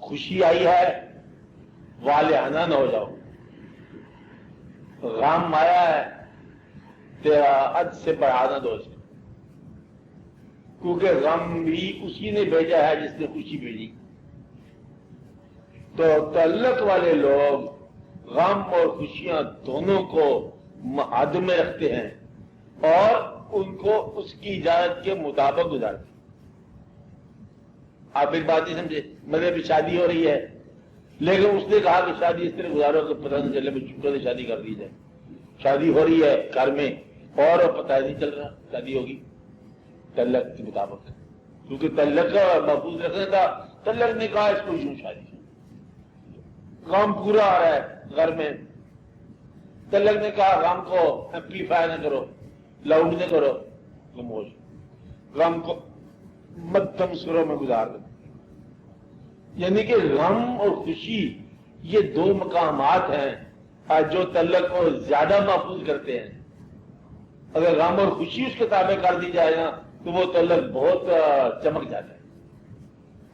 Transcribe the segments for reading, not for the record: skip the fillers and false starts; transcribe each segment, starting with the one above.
خوشی آئی ہے والہانہ نہ ہو جاؤ، غم آیا ہے تیرا حد سے بڑھانا دو اسے، کیونکہ غم بھی اسی نے بھیجا ہے جس نے خوشی بھیجی۔ تو تعلق والے لوگ غم اور خوشیاں دونوں کو حد میں رکھتے ہیں اور ان کو اس کی اجازت کے مطابق گزارتے ہیں۔ آپ ایک بات نہیں سمجھے، میرے بھی شادی ہو رہی ہے لیکن اس نے کہا کہ شادی اس طرح گزارو کہ پتہ نہیں چلے، میں چھوٹے سے شادی کر دی جائے۔ شادی ہو رہی ہے گھر میں اور پتہ نہیں چل رہا شادی ہوگی تعلق کے مطابق، کیونکہ تعلق کا محفوظ رکھنا تھا۔ تعلق نے کہا اس کو یوں شادی، غم پورا آ رہا ہے گھر میں، تعلق نے کہا غم کو ایمپلیفائی نہ کرو، لاؤڈ نہ کرو، خاموش، غم کو مدھم سروں میں گزار دو۔ یعنی کہ غم اور خوشی یہ دو مقامات ہیں جو تعلق کو زیادہ محفوظ کرتے ہیں۔ اگر غم اور خوشی اس کے تابع کر دی جائے نا تو وہ تعلق بہت چمک جاتا ہے۔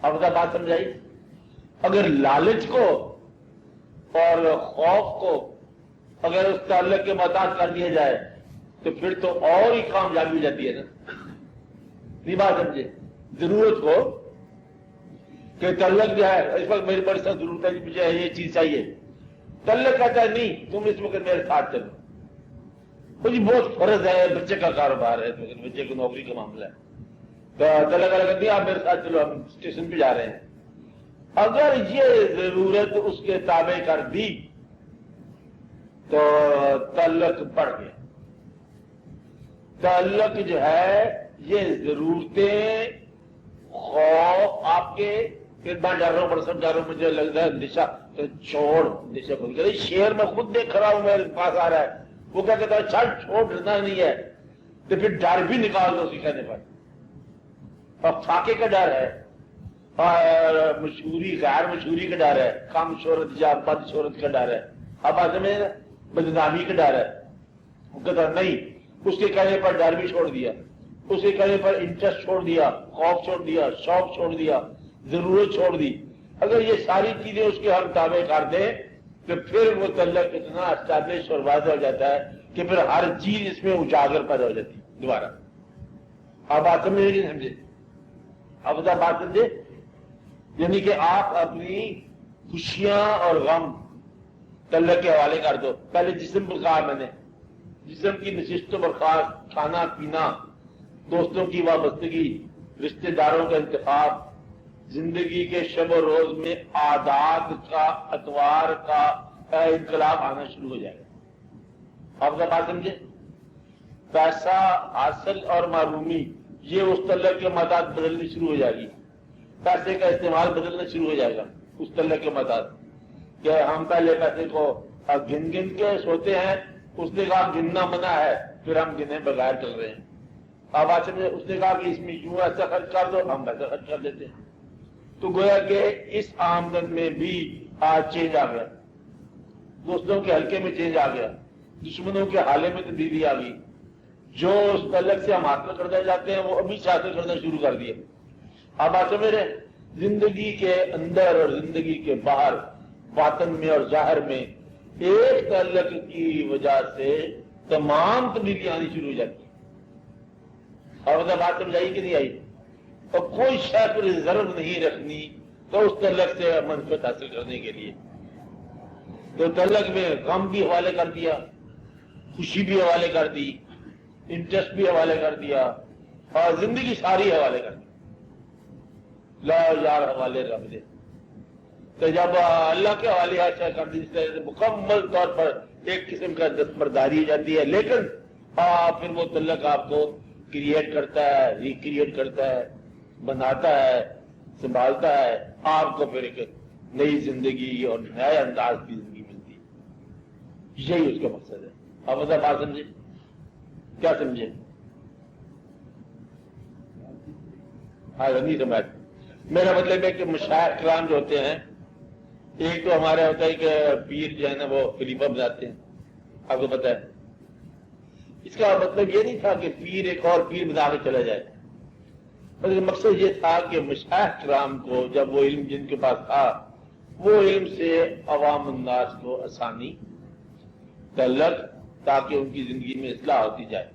اب بات سمجھائی؟ اگر لالچ کو اور خوف کو اگر اس تعلق کے محتاج کر دیا جائے تو پھر تو اور ہی کامیابی ہو جاتی ہے نا۔ نہیں بات سمجھے؟ ضرورت ہو کہ تعلق جو ہے اس وقت میری بڑی سخت ضرورت ہے، مجھے یہ چیز چاہیے، تعلق کہتا ہے نہیں تم اس وقت میرے ساتھ چلو، مجھے بہت فرض ہے، بچے کا کاروبار ہے، بچے کی نوکری کا معاملہ ہے، تو تعلق والا کہتی ہے آپ میرے ساتھ چلو، ہم اسٹیشن پہ جا رہے ہیں۔ اگر یہ ضرورت اس کے تابع کر دی تو تعلق بڑھ گیا۔ تعلق جو ہے یہ ضرورتیں، خوف آپ کے، پھر میں ڈر رہا ہوں، بڑا سب ڈر رہا ہوں، مجھے لگ رہا ہے نشا، تو چھوڑ نشا کو کہ شیر میں خود دیکھ رہا ہوں میرے پاس آ رہا ہے، وہ کیا کہتا ہے چھڑ چھوڑ ڈرنا نہیں ہے، تو پھر ڈر بھی نکال دو اسی کہنے پر۔ اور فاقے کا ڈر ہے اور مشہوری غیر مشہوری کا ڈر ہے، کم شہرت یا بد شہرت کا ڈر ہے، اب آج میں بدنامی کا ڈر ہے۔ وہ کہتا نہیں، اس کے کہنے پر ڈر بھی چھوڑ دیا، اس کے کہنے پر انٹرسٹ چھوڑ دیا، خوف چھوڑ دیا، شوق چھوڑ دیا، ضرورت چھوڑ دی۔ اگر یہ ساری چیزیں اس کے ہم تابع کر دیں تو پھر وہ تعلق اتنا اسٹیبلش اور واضح ہو جاتا ہے کہ پھر ہر چیز اس میں اجاگر پیدا ہو جاتی ہے دوبارہ۔ آپ بات سمجھے کہ نہیں سمجھے؟ اب بات سمجھے؟ یعنی کہ آپ اپنی خوشیاں اور غم تعلق کے حوالے کر دو۔ پہلے جسم پر کہا میں نے، جسم کی نشست و برخاست، کھانا پینا، دوستوں کی وابستگی، رشتہ داروں کا انتخاب، زندگی کے شب و روز میں عادات کا، اطوار کا انقلاب آنا شروع ہو جائے گا۔ آپ کا بات سمجھے؟ پیسہ حاصل اور معرومی یہ اس تعلق کے مداد بدلنی شروع ہو جائے گی، پیسے کا استعمال بدلنا شروع ہو جائے گا اس تعلق کے مداد، کہ ہم پہلے پیسے کو گن گن کے سوتے ہیں، اس نے کہا گننا منع ہے، پھر ہم گنے بغیر چل رہے ہیں۔ اب آج اس نے کہا کہ اس میں یوں ایسا خرچ کر دو، ہم ویسا خرچ کر دیتے ہیں۔ تو گویا کہ اس آمدن میں بھی آج چینج آ گیا، دوستوں کے حلقے میں چینج آ گیا، دشمنوں کے حالے میں تبدیلی آ گئی۔ جو اس تعلق سے ہم حاصل کرتے جاتے ہیں وہ ابھی سے حاصل کرنا شروع کر دیا۔ اب آج میرے زندگی کے اندر اور زندگی کے باہر، باطن میں اور ظاہر میں ایک تعلق کی وجہ سے تمام تبدیلیاں آنی شروع ہو جاتی ہیں۔ اور بات سمجھائی کہ نہیں آئی؟ اور کوئی شے پر ضرورت نہیں رکھنی تو اس تعلق سے منفعت حاصل کرنے کے لیے۔ تو تعلق میں غم بھی حوالے کر دیا، خوشی بھی حوالے کر دی، انٹرسٹ بھی حوالے کر دیا، اور زندگی ساری حوالے کر دی۔ لا یار حوالے رکھ دے تو جب اللہ کے حوالے حاصل کر دی مکمل طور پر ایک قسم کا دستبرداری ہو جاتی ہے، لیکن پھر وہ تعلق آپ کو کریٹ کرتا ہے، ریکریٹ کرتا ہے، بناتا ہے، سنبھالتا ہے، آپ کو پھر ایک نئی زندگی اور نئے انداز کی زندگی ملتی ہے۔ یہی اس کا مقصد ہے۔ آپ بات سمجھے؟ کیا سمجھے؟ ہاں نہیں سمجھ۔ میرا مطلب ہے کہ مشائخ کرام جو ہوتے ہیں، ایک تو ہمارا ہوتا ہے کہ پیر جو ہے نا وہ خلیفہ بناتے ہیں، آپ کو پتا ہے۔ اس کا مطلب یہ نہیں تھا کہ پیر ایک اور پیر بنا کے چلا جائے، مقصد یہ تھا کہ مشائخ کرام کو جب وہ علم جن کے پاس تھا وہ علم سے عوام الناس کو آسانی تعلق تاکہ ان کی زندگی میں اصلاح ہوتی جائے،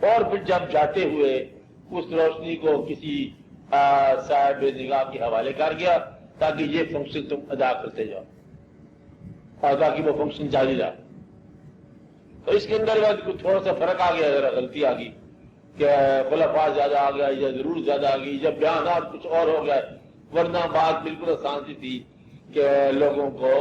اور پھر جب جاتے ہوئے اس روشنی کو کسی صاحب نگاہ کے حوالے کر گیا تاکہ یہ فنکشن تم ادا کرتے جاؤ اور تاکہ وہ فنکشن جاری رہا۔ تو اس کے اندر کچھ تھوڑا سا فرق آ گیا، ذرا غلطی آ گئی کہ خلفاء زیادہ آ گیا یا ضرور زیادہ آ گئی، جب بیانات کچھ اور ہو گئے، ورنہ بات بالکل آسان سی تھی کہ لوگوں کو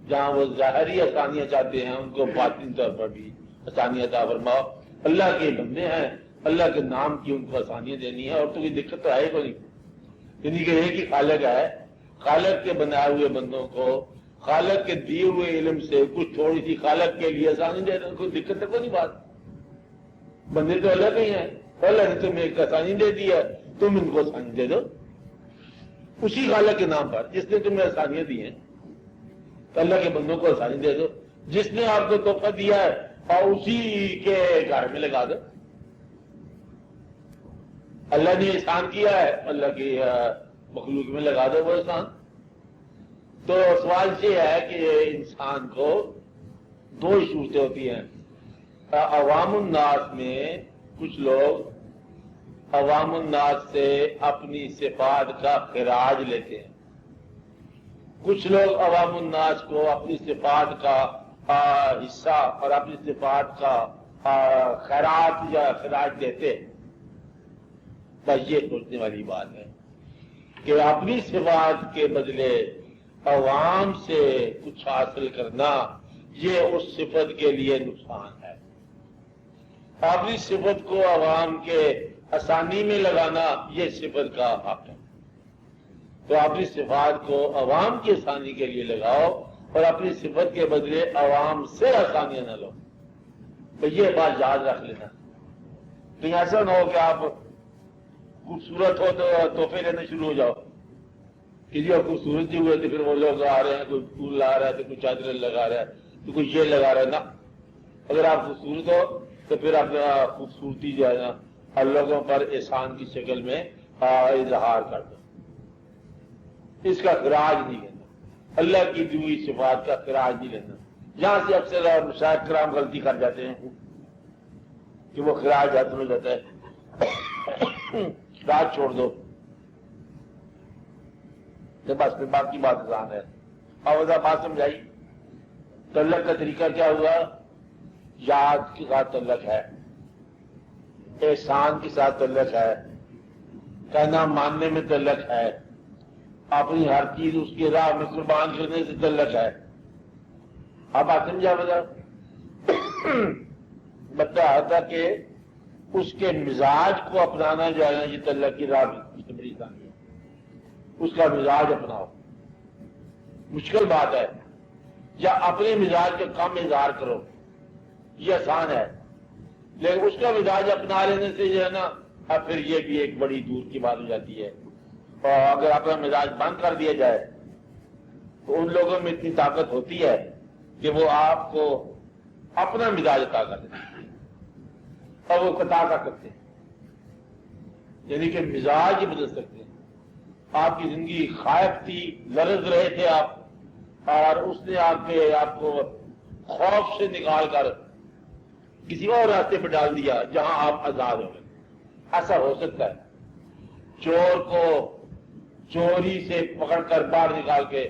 جہاں وہ ظاہری آسانیاں چاہتے ہیں ان کو باطنی طور پر بھی آسانیاں عطا فرماؤ۔ اللہ کے بندے ہیں، اللہ کے نام کی ان کو آسانیاں دینی ہے، اور تو کوئی دقت تو ہے کوئی نہیں، یعنی کہ ایک ہی خالق ہے، خالق کے بنائے ہوئے بندوں کو خالق کے دیے ہوئے علم سے کچھ تھوڑی سی خالق کے لیے آسانی دے دیں، کوئی دقت تو کوئی نہیں بات، بندے تو اللہ کے ہی ہیں، اللہ نے تمہیں ایک آسانی دے دی ہے، تم ان کو آسانی دے دو اسی خالق کے نام پر جس نے تمہیں آسانیاں دی ہیں، تو اللہ کے بندوں کو آسانی دے دو، جس نے آپ کو تحفہ دیا ہے اور اسی کے گھر میں لگا دو۔ اللہ نے احسان کیا ہے، اللہ کی مخلوق میں لگا دو وہ احسان۔ تو سوال یہ ہے کہ انسان کو دو ہی صورتیں ہوتی ہیں، عوام الناس میں کچھ لوگ عوام الناس سے اپنی صفات کا خراج لیتے ہیں، کچھ لوگ عوام الناس کو اپنی صفات کا حصہ اور اپنی صفات کا خیرات یا خراج دیتے ہیں۔ بس یہ سوچنے والی بات ہے کہ اپنی صفات کے بدلے عوام سے کچھ حاصل کرنا یہ اس صفت کے لیے نقصان ہے، اپنی صفت کو عوام کے آسانی میں لگانا یہ صفت کا حق ہے۔ تو اپنی صفات کو عوام کی آسانی کے لیے لگاؤ اور اپنی صفت کے بدلے عوام سے آسانیاں نہ لو۔ تو یہ بات یاد رکھ لینا، کہیں ایسا نہ ہو کہ آپ خوبصورت ہو تو تحفے لینے شروع ہو جاؤ کہ جی خوبصورت جی ہوئے تو پھر وہ لوگ آ رہے ہیں، کوئی پھول لا رہا ہے تو کوئی چادر لگا رہا ہے تو کوئی یہ لگا رہا ہے نا۔ اگر آپ خوبصورت ہو تو پھر اپنا خوبصورتی جو ہے نا اور لوگوں پر احسان کی شکل میں اظہار کر دو، اس کا خراج نہیں لینا، اللہ کی دی ہوئی صفات کا خراج نہیں لینا۔ یہاں سے اکثر مشاہد کرام غلطی کر جاتے ہیں کہ وہ خراج ہاتھ میں جاتا ہے، خراج چھوڑ دو، بس پھر باقی بات آسان ہے۔ اور بات سمجھائی، تعلق کا طریقہ کیا ہوا؟ یاد کے ساتھ تعلق ہے، احسان کے ساتھ تعلق ہے، کہنا ماننے میں تعلق ہے، اپنی ہر چیز اس کی راہ میں قربان کرنے سے تعلق ہے۔ اب آپ سمجھا بتا تھا کہ اس کے مزاج کو اپنانا جو ہے نا یہ تعلق کی راہ میں بڑی آسانی ہے، اس کا مزاج اپناؤ، مشکل بات ہے، یا اپنے مزاج کا کم اظہار کرو یہ آسان ہے، لیکن اس کا مزاج اپنا لینے سے جو ہے نا اب پھر یہ بھی ایک بڑی دور کی بات ہو جاتی ہے۔ اور اگر اپنا مزاج بند کر دیا جائے تو ان لوگوں میں اتنی طاقت ہوتی ہے کہ وہ آپ کو اپنا مزاج عطا کر دیتے ہیں اور وہ عطا کر سکتے ہیں، یعنی کہ مزاج ہی بدل سکتے ہیں۔ آپ کی زندگی خائف تھی، لرز رہے تھے آپ، اور اس نے آپ کو خوف سے نکال کر کسی اور راستے پہ ڈال دیا جہاں آپ آزاد ہو گئے۔ ایسا ہو سکتا ہے، چور کو چوری سے پکڑ کر باہر نکال کے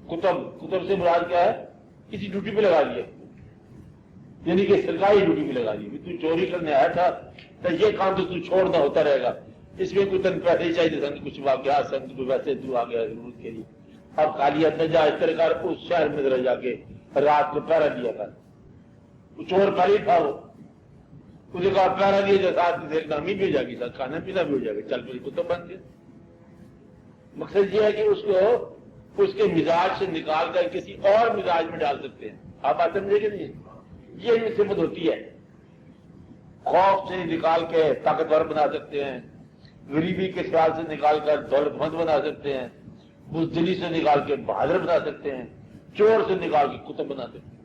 کتب سے مراد کیا ہے؟ کسی ڈیوٹی پہ لگا لیے، یعنی کہ سرکاری ڈیوٹی پہ لگا لیے، تو چوری کرنے آیا تھا تو یہ کام تو چھوڑنا ہوتا رہے گا، اس میں کوئی تن پیسے ہی چاہیے سن کچھ واقعات سن کوئی ویسے تو آ گیا ضرورت کے لیے، اب خالی نہ جا اس طرح کر اس شہر میں ذرا جا کے رات کو پہرا دیا تھا، وہ چور پہلے تھا، وہ اسے کہا پہرا دیا جو ساتھ نامی بھی ہو جائے گی، ساتھ کھانا پینا بھی ہو جائے گا، چل پھر کتب بن گیا۔ مقصد یہ ہے کہ اس کو اس کے مزاج سے نکال کر کسی اور مزاج میں ڈال سکتے ہیں۔ آپ بات سمجھے کہ نہیں؟ یہ صفت ہوتی ہے، خوف سے نکال کے طاقتور بنا سکتے ہیں، غریبی کے خیال سے نکال کر دولت مند بنا سکتے ہیں، بزدلی سے نکال کے بہادر بنا سکتے ہیں، چور سے نکال کے کتب بنا سکتے ہیں۔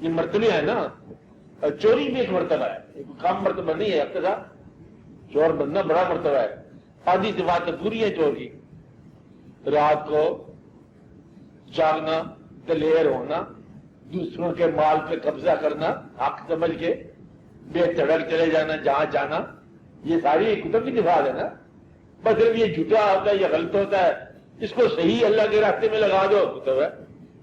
یہ مرتبے ہیں نا، چوری بھی ایک مرتبہ ہے، ایک کم مرتبہ نہیں ہے، اقتدا چور بننا بڑا مرتبہ ہے. آدھی صفات تو پوری ہے چور کی. رات کو جاگنا، دلیر ہونا، دوسروں کے مال پہ قبضہ کرنا، حق سمجھ کے بے تڑک چلے جانا جہاں جانا، یہ ساری کتب کی صفات ہے نا. بس صرف یہ جھوٹا ہوتا ہے یا غلط ہوتا ہے، اس کو صحیح اللہ کے راستے میں لگا دو کتب ہے.